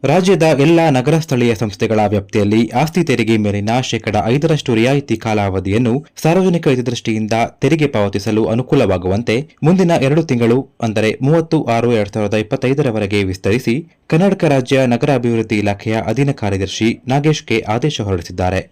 ರಾಜ್ಯದ ಎಲ್ಲಾ ನಗರ ಸ್ಥಳೀಯ ಸಂಸ್ಥೆಗಳ ವ್ಯಾಪ್ತಿಯಲ್ಲಿ ಆಸ್ತಿ ತೆರಿಗೆ ಮೇಲಿನ 5% ರಿಯಾಯಿತಿ ಕಾಲಾವಧಿಯನ್ನು ಸಾರ್ವಜನಿಕ ಹಿತದೃಷ್ಟಿಯಿಂದ ತೆರಿಗೆ ಪಾವತಿಸಲು ಅನುಕೂಲವಾಗುವಂತೆ ಮುಂದಿನ 2 ತಿಂಗಳು ಅಂದರೆ 30/6/2025 ರವರೆಗೆ ವಿಸ್ತರಿಸಿ ಕರ್ನಾಟಕ ರಾಜ್ಯ ನಗರಾಭಿವೃದ್ಧಿ ಇಲಾಖೆಯ ಅಧೀನ ಕಾರ್ಯದರ್ಶಿ ನಾಗೇಶ್ ಕೆ ಆದೇಶ ಹೊರಡಿಸಿದ್ದಾರೆ.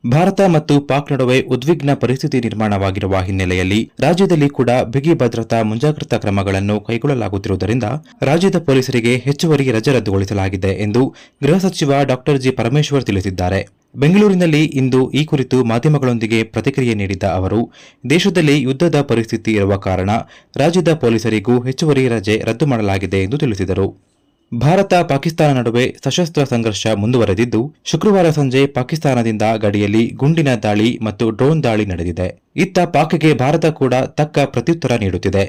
ಭಾರತ ಮತ್ತು ಪಾಕ್ ನಡುವೆ ಉದ್ವಿಗ್ನ ಪರಿಸ್ಥಿತಿ ನಿರ್ಮಾಣವಾಗಿರುವ ಹಿನ್ನೆಲೆಯಲ್ಲಿ ರಾಜ್ಯದಲ್ಲಿ ಕೂಡ ಬಿಗಿ ಭದ್ರತಾ ಮುಂಜಾಗ್ರತಾ ಕ್ರಮಗಳನ್ನು ಕೈಗೊಳ್ಳಲಾಗುತ್ತಿರುವುದರಿಂದ ರಾಜ್ಯದ ಪೊಲೀಸರಿಗೆ ಹೆಚ್ಚುವರಿ ರಜೆ ರದ್ದುಗೊಳಿಸಲಾಗಿದೆ ಎಂದು ಗೃಹ ಸಚಿವ ಡಾ ಜಿ ಪರಮೇಶ್ವರ್ ತಿಳಿಸಿದ್ದಾರೆ. ಬೆಂಗಳೂರಿನಲ್ಲಿ ಇಂದು ಈ ಕುರಿತು ಮಾಧ್ಯಮಗಳೊಂದಿಗೆ ಪ್ರತಿಕ್ರಿಯೆ ನೀಡಿದ ಅವರು, ದೇಶದಲ್ಲಿ ಯುದ್ಧದ ಪರಿಸ್ಥಿತಿ ಇರುವ ಕಾರಣ ರಾಜ್ಯದ ಪೊಲೀಸರಿಗೂ ಹೆಚ್ಚುವರಿ ರಜೆ ರದ್ದು ಮಾಡಲಾಗಿದೆ ಎಂದು ತಿಳಿಸಿದರು. ಭಾರತ ಪಾಕಿಸ್ತಾನ ನಡುವೆ ಸಶಸ್ತ್ರ ಸಂಘರ್ಷ ಮುಂದುವರೆದಿದ್ದು, ಶುಕ್ರವಾರ ಸಂಜೆ ಪಾಕಿಸ್ತಾನದಿಂದ ಗಡಿಯಲ್ಲಿ ಗುಂಡಿನ ದಾಳಿ ಮತ್ತು ಡ್ರೋನ್ ದಾಳಿ ನಡೆದಿದೆ. ಇತ್ತ ಪಾಕ್ಗೆ ಭಾರತ ಕೂಡ ತಕ್ಕ ಪ್ರತ್ಯುತ್ತರ ನೀಡುತ್ತಿದೆ.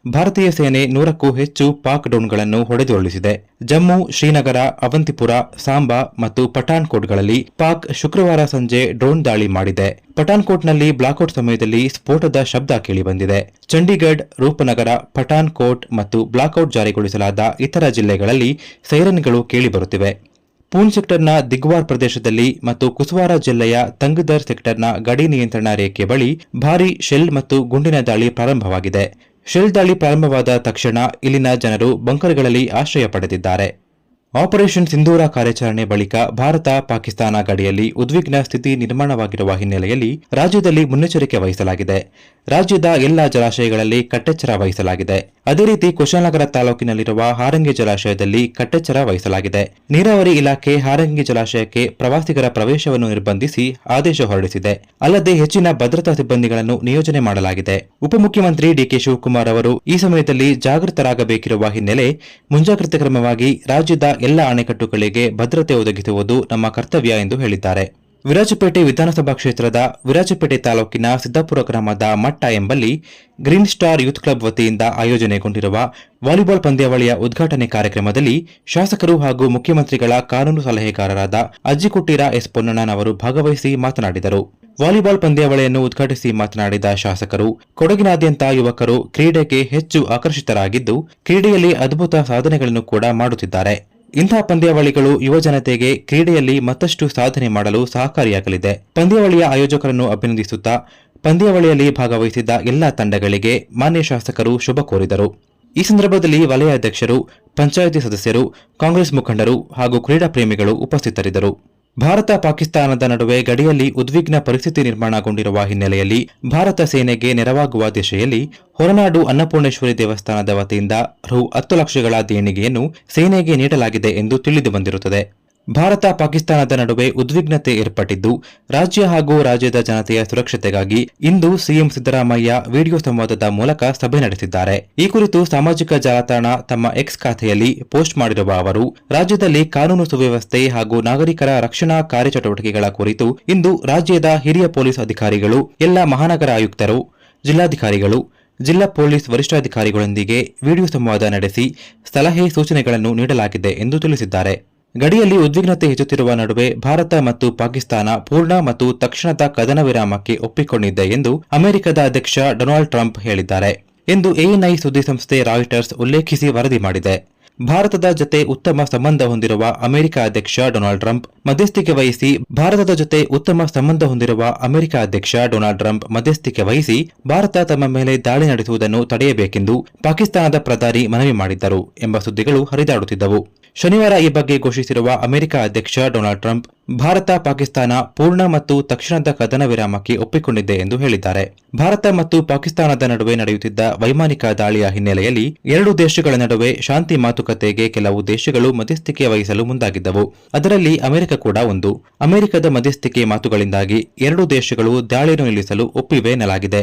ಭಾರತೀಯ ಸೇನೆ 100ಕ್ಕೂ ಹೆಚ್ಚು ಪಾಕ್ ಡ್ರೋನ್ಗಳನ್ನು ಹೊಡೆದುರುಳಿಸಿದೆ. ಜಮ್ಮು, ಶ್ರೀನಗರ, ಅವಂತಿಪುರ, ಸಾಂಬಾ ಮತ್ತು ಪಠಾನ್ಕೋಟ್ಗಳಲ್ಲಿ ಪಾಕ್ ಶುಕ್ರವಾರ ಸಂಜೆ ಡ್ರೋನ್ ದಾಳಿ ಮಾಡಿದೆ. ಪಠಾನ್ಕೋಟ್ನಲ್ಲಿ ಬ್ಲಾಕ್ಔಟ್ ಸಮಯದಲ್ಲಿ ಸ್ಫೋಟದ ಶಬ್ದ ಕೇಳಿಬಂದಿದೆ. ಚಂಡೀಗಢ್, ರೂಪನಗರ, ಪಠಾನ್ಕೋಟ್ ಮತ್ತು ಬ್ಲಾಕ್ಔಟ್ ಜಾರಿಗೊಳಿಸಲಾದ ಇತರ ಜಿಲ್ಲೆಗಳಲ್ಲಿ ಸೈರನ್ಗಳು ಕೇಳಿಬರುತ್ತಿವೆ. ಪೂಂಚ್ ಸೆಕ್ಟರ್ನ ದಿಗ್ವಾರ್ ಪ್ರದೇಶದಲ್ಲಿ ಮತ್ತು ಕುಸ್ವಾರಾ ಜಿಲ್ಲೆಯ ತಂಗದರ್ ಸೆಕ್ಟರ್ನ ಗಡಿ ನಿಯಂತ್ರಣ ರೇಖೆ ಬಳಿ ಭಾರೀ ಶೆಲ್ ಮತ್ತು ಗುಂಡಿನ ದಾಳಿ ಪ್ರಾರಂಭವಾಗಿದೆ. ಶೆಲ್ ದಾಳಿ ಪ್ರಾರಂಭವಾದ ತಕ್ಷಣ ಇಲ್ಲಿನ ಜನರು ಬಂಕರ್ಗಳಲ್ಲಿ ಆಶ್ರಯ ಪಡೆದಿದ್ದಾರೆ. ಆಪರೇಷನ್ ಸಿಂಧೂರ ಕಾರ್ಯಾಚರಣೆ ಬಳಿಕ ಭಾರತ ಪಾಕಿಸ್ತಾನ ಗಡಿಯಲ್ಲಿ ಉದ್ವಿಗ್ನ ಸ್ಥಿತಿ ನಿರ್ಮಾಣವಾಗಿರುವ ಹಿನ್ನೆಲೆಯಲ್ಲಿ ರಾಜ್ಯದಲ್ಲಿ ಮುನ್ನೆಚ್ಚರಿಕೆ ವಹಿಸಲಾಗಿದೆ. ರಾಜ್ಯದ ಎಲ್ಲಾ ಜಲಾಶಯಗಳಲ್ಲಿ ಕಟ್ಟೆಚ್ಚರ ವಹಿಸಲಾಗಿದೆ. ಅದೇ ರೀತಿ ಕುಶಾಲನಗರ ತಾಲೂಕಿನಲ್ಲಿರುವ ಹಾರಂಗಿ ಜಲಾಶಯದಲ್ಲಿ ಕಟ್ಟೆಚ್ಚರ ವಹಿಸಲಾಗಿದೆ. ನೀರಾವರಿ ಇಲಾಖೆ ಹಾರಂಗಿ ಜಲಾಶಯಕ್ಕೆ ಪ್ರವಾಸಿಗರ ಪ್ರವೇಶವನ್ನು ನಿರ್ಬಂಧಿಸಿ ಆದೇಶ ಹೊರಡಿಸಿದೆ. ಅಲ್ಲದೆ ಹೆಚ್ಚಿನ ಭದ್ರತಾ ಸಿಬ್ಬಂದಿಗಳನ್ನು ನಿಯೋಜನೆ ಮಾಡಲಾಗಿದೆ. ಉಪಮುಖ್ಯಮಂತ್ರಿ ಡಿಕೆ ಶಿವಕುಮಾರ್ ಅವರು ಈ ಸಮಯದಲ್ಲಿ ಜಾಗೃತರಾಗಬೇಕಿರುವ ಹಿನ್ನೆಲೆ ಮುಂಜಾಗ್ರತಾ ಕ್ರಮವಾಗಿ ರಾಜ್ಯದ ಎಲ್ಲಾ ಅಣೆಕಟ್ಟುಗಳಿಗೆ ಭದ್ರತೆ ಒದಗಿಸುವುದು ನಮ್ಮ ಕರ್ತವ್ಯ ಎಂದು ಹೇಳಿದ್ದಾರೆ. ವಿರಾಜಪೇಟೆ ವಿಧಾನಸಭಾ ಕ್ಷೇತ್ರದ ವಿರಾಜಪೇಟೆ ತಾಲೂಕಿನ ಸಿದ್ದಾಪುರ ಗ್ರಾಮದ ಮಟ್ಟ ಎಂಬಲ್ಲಿ ಗ್ರೀನ್ ಸ್ಟಾರ್ ಯೂತ್ ಕ್ಲಬ್ ವತಿಯಿಂದ ಆಯೋಜನೆಗೊಂಡಿರುವ ವಾಲಿಬಾಲ್ ಪಂದ್ಯಾವಳಿಯ ಉದ್ಘಾಟನೆ ಕಾರ್ಯಕ್ರಮದಲ್ಲಿ ಶಾಸಕರು ಹಾಗೂ ಮುಖ್ಯಮಂತ್ರಿಗಳ ಕಾನೂನು ಸಲಹೆಗಾರರಾದ ಅಜ್ಜಿಕುಟ್ಟೀರ ಎಸ್ ಪೊನ್ನಣ್ಣನವರು ಭಾಗವಹಿಸಿ ಮಾತನಾಡಿದರು. ವಾಲಿಬಾಲ್ ಪಂದ್ಯಾವಳಿಯನ್ನು ಉದ್ಘಾಟಿಸಿ ಮಾತನಾಡಿದ ಶಾಸಕರು, ಕೊಡಗಿನಾದ್ಯಂತ ಯುವಕರು ಕ್ರೀಡೆಗೆ ಹೆಚ್ಚು ಆಕರ್ಷಿತರಾಗಿದ್ದು, ಕ್ರೀಡೆಯಲ್ಲಿ ಅದ್ಭುತ ಸಾಧನೆಗಳನ್ನು ಕೂಡ ಮಾಡುತ್ತಿದ್ದಾರೆ. ಇಂತಹ ಪಂದ್ಯಾವಳಿಗಳು ಯುವಜನತೆಗೆ ಕ್ರೀಡೆಯಲ್ಲಿ ಮತ್ತಷ್ಟು ಸಾಧನೆ ಮಾಡಲು ಸಹಕಾರಿಯಾಗಲಿದೆ. ಪಂದ್ಯಾವಳಿಯ ಆಯೋಜಕರನ್ನು ಅಭಿನಂದಿಸುತ್ತಾ ಪಂದ್ಯಾವಳಿಯಲ್ಲಿ ಭಾಗವಹಿಸಿದ್ದ ಎಲ್ಲಾ ತಂಡಗಳಿಗೆ ಮಾನ್ಯ ಶಾಸಕರು ಶುಭ ಕೋರಿದರು. ಈ ಸಂದರ್ಭದಲ್ಲಿ ವಲಯ ಅಧ್ಯಕ್ಷರು, ಪಂಚಾಯಿತಿ ಸದಸ್ಯರು, ಕಾಂಗ್ರೆಸ್ ಮುಖಂಡರು ಹಾಗೂ ಕ್ರೀಡಾ ಪ್ರೇಮಿಗಳು ಉಪಸ್ಥಿತರಿದ್ದರು. ಭಾರತ ಪಾಕಿಸ್ತಾನದ ನಡುವೆ ಗಡಿಯಲ್ಲಿ ಉದ್ವಿಗ್ನ ಪರಿಸ್ಥಿತಿ ನಿರ್ಮಾಣಗೊಂಡಿರುವ ಹಿನ್ನೆಲೆಯಲ್ಲಿ ಭಾರತ ಸೇನೆಗೆ ನೆರವಾಗುವ ದಿಶೆಯಲ್ಲಿ ಹೊರನಾಡು ಅನ್ನಪೂರ್ಣೇಶ್ವರಿ ದೇವಸ್ಥಾನದ ವತಿಯಿಂದ ರು 10 ಲಕ್ಷಗಳ ದೇಣಿಗೆಯನ್ನು ಸೇನೆಗೆ ನೀಡಲಾಗಿದೆ ಎಂದು ತಿಳಿದು ಬಂದಿರುತ್ತದೆ. ಭಾರತ ಪಾಕಿಸ್ತಾನದ ನಡುವೆ ಉದ್ವಿಗ್ನತೆ ಏರ್ಪಟ್ಟಿದ್ದು, ರಾಜ್ಯ ಹಾಗೂ ರಾಜ್ಯದ ಜನತೆಯ ಸುರಕ್ಷತೆಗಾಗಿ ಇಂದು ಸಿಎಂ ಸಿದ್ದರಾಮಯ್ಯ ವಿಡಿಯೋ ಸಂವಾದದ ಮೂಲಕ ಸಭೆ ನಡೆಸಿದ್ದಾರೆ. ಈ ಕುರಿತು ಸಾಮಾಜಿಕ ಜಾಲತಾಣ ತಮ್ಮ ಎಕ್ಸ್ ಖಾತೆಯಲ್ಲಿ ಪೋಸ್ಟ್ ಮಾಡಿರುವ ಅವರು, ರಾಜ್ಯದಲ್ಲಿ ಕಾನೂನು ಸುವ್ಯವಸ್ಥೆ ಹಾಗೂ ನಾಗರಿಕರ ರಕ್ಷಣಾ ಕಾರ್ಯಚಟುವಟಿಕೆಗಳ ಕುರಿತು ಇಂದು ರಾಜ್ಯದ ಹಿರಿಯ ಪೊಲೀಸ್ ಅಧಿಕಾರಿಗಳು, ಎಲ್ಲ ಮಹಾನಗರ ಆಯುಕ್ತರು, ಜಿಲ್ಲಾಧಿಕಾರಿಗಳು, ಜಿಲ್ಲಾ ಪೊಲೀಸ್ ವರಿಷ್ಠಾಧಿಕಾರಿಗಳೊಂದಿಗೆ ವಿಡಿಯೋ ಸಂವಾದ ನಡೆಸಿ ಸಲಹೆ ಸೂಚನೆಗಳನ್ನು ನೀಡಲಾಗಿದೆ ಎಂದು ತಿಳಿಸಿದ್ದಾರೆ. ಗಡಿಯಲ್ಲಿ ಉದ್ವಿಗ್ನತೆ ಹೆಚ್ಚುತ್ತಿರುವ ನಡುವೆ ಭಾರತ ಮತ್ತು ಪಾಕಿಸ್ತಾನ ಪೂರ್ಣ ಮತ್ತು ತಕ್ಷಣದ ಕದನ ವಿರಾಮಕ್ಕೆ ಒಪ್ಪಿಕೊಂಡಿದೆ ಎಂದು ಅಮೆರಿಕದ ಅಧ್ಯಕ್ಷ ಡೊನಾಲ್ಡ್ ಟ್ರಂಪ್ ಹೇಳಿದ್ದಾರೆ ಎಂದು ಎಎನ್ಐ ಸುದ್ದಿಸಂಸ್ಥೆ ರಾಯ್ಟರ್ಸ್ ಉಲ್ಲೇಖಿಸಿ ವರದಿ ಮಾಡಿದೆ. ಭಾರತದ ಜತೆ ಉತ್ತಮ ಸಂಬಂಧ ಹೊಂದಿರುವ ಅಮೆರಿಕ ಅಧ್ಯಕ್ಷ ಡೊನಾಲ್ಡ್ ಟ್ರಂಪ್ ಮಧ್ಯಸ್ಥಿಕೆ ವಹಿಸಿ ಭಾರತ ತಮ್ಮ ಮೇಲೆ ದಾಳಿ ನಡೆಸುವುದನ್ನು ತಡೆಯಬೇಕೆಂದು ಪಾಕಿಸ್ತಾನದ ಪ್ರಧಾನಿ ಮನವಿ ಮಾಡಿದ್ದರು ಎಂಬ ಸುದ್ದಿಗಳು ಹರಿದಾಡುತ್ತಿದ್ದವು. ಶನಿವಾರ ಈ ಬಗ್ಗೆ ಘೋಷಿಸಿರುವ ಅಮೆರಿಕ ಅಧ್ಯಕ್ಷ ಡೊನಾಲ್ಡ್ ಟ್ರಂಪ್, ಭಾರತ ಪಾಕಿಸ್ತಾನ ಪೂರ್ಣ ಮತ್ತು ತಕ್ಷಣದ ಕದನ ವಿರಾಮಕ್ಕೆ ಒಪ್ಪಿಕೊಂಡಿದೆ ಎಂದು ಹೇಳಿದ್ದಾರೆ. ಭಾರತ ಮತ್ತು ಪಾಕಿಸ್ತಾನದ ನಡುವೆ ನಡೆಯುತ್ತಿದ್ದ ವೈಮಾನಿಕ ದಾಳಿಯ ಹಿನ್ನೆಲೆಯಲ್ಲಿ 2 ದೇಶಗಳ ನಡುವೆ ಶಾಂತಿ ಮಾತುಕತೆಗೆ ಕೆಲವು ದೇಶಗಳು ಮಧ್ಯಸ್ಥಿಕೆ ವಹಿಸಲು ಮುಂದಾಗಿದ್ದವು. ಅದರಲ್ಲಿ ಅಮೆರಿಕ ಕೂಡ ಒಂದು. ಅಮೆರಿಕದ ಮಧ್ಯಸ್ಥಿಕೆ ಮಾತುಗಳಿಂದಾಗಿ 2 ದೇಶಗಳು ದಾಳಿಯನ್ನು ನಿಲ್ಲಿಸಲು ಒಪ್ಪಿವೆ ಎನ್ನಲಾಗಿದೆ.